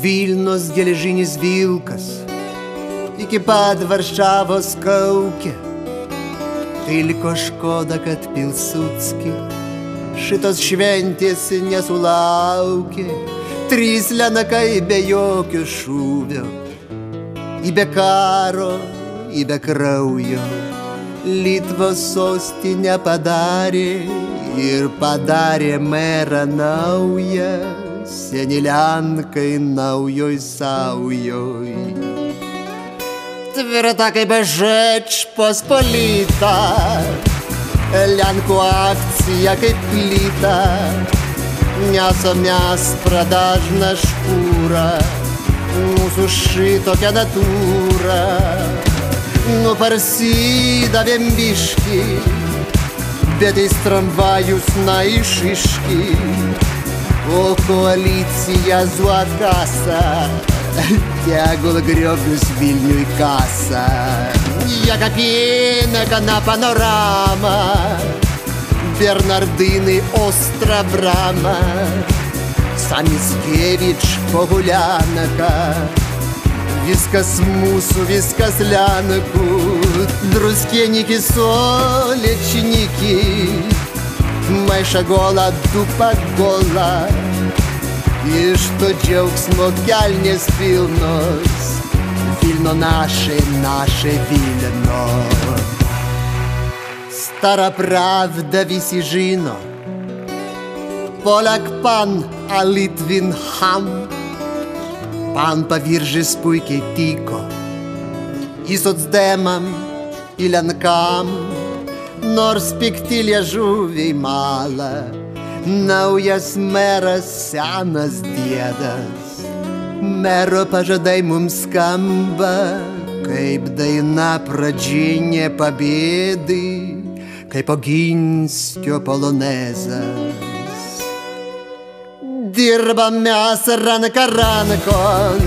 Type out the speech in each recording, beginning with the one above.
Vilnos geležinis vilkas iki pat Varšavos kaukė. Tai liko Škoda, kad Pilsudski šitos šventės nesulaukė. 3 lenakai be jokio šūvio, į be karo, į be kraujo. Litvos sostinę padarė ir padarė merą naują. Seni lenkai naujoj saujoj. Tvirta kaip Žečpospolita, Lenkų akcija kaip plyta. Nesam mes pradažna škūra, mūsų šitokia natūra. Nu parsidavėm biški, bet eis tramvajus na išiški. O koalicija Zuokasa tegul griovius Vilniui kasa. Jakapienka na Panorama, Bernardinai Ostra Brama, Samickevič Pohulianaka. Viskas mūsų, viskas Lenkų, Druskieniki, Solečniki. Maiša gola, dupa gola, iš to džiaugsmo kelnės pilnos. Vilno naše, naše Vilno. Stara pravda visi žino, Polak pan, a Litvin ham. Pan Paviržis puikiai tiko į socdemam, į Lenkam. Nors pikti liežuviai mala, naujas meras, senas diedas. Mero pažadai mums skamba kaip daina pradžinė pabėdai, kaip Oginskio polonezas. Dirbam mes ranka rankon,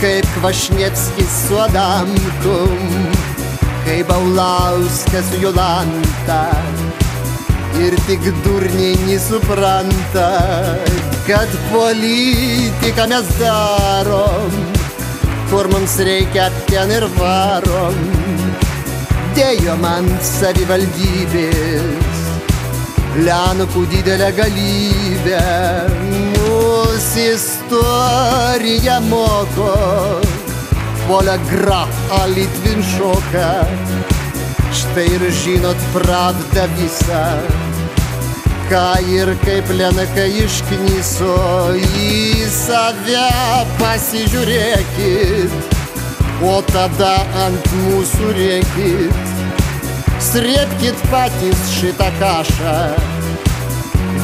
kaip Kvašnevskis su Adamkum, kaip Paulauskas su Jolanta. Ir tik durniai nesupranta, kad politiką mes darom, kur mums reikia ten ir varom. Dėjo man savivaldybės Lenkų didelę galybę. Mūsų istorija moko Polegra, a Litvin šoka. Štai ir žinot pravdą visą, ką ir kaip Lenkai iškniso. Į save pasižiūrėkit, o tada ant mūsų rėkit. Srėbkit patys šitą kašą.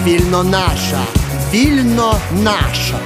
Vilno naša, Vilno naša.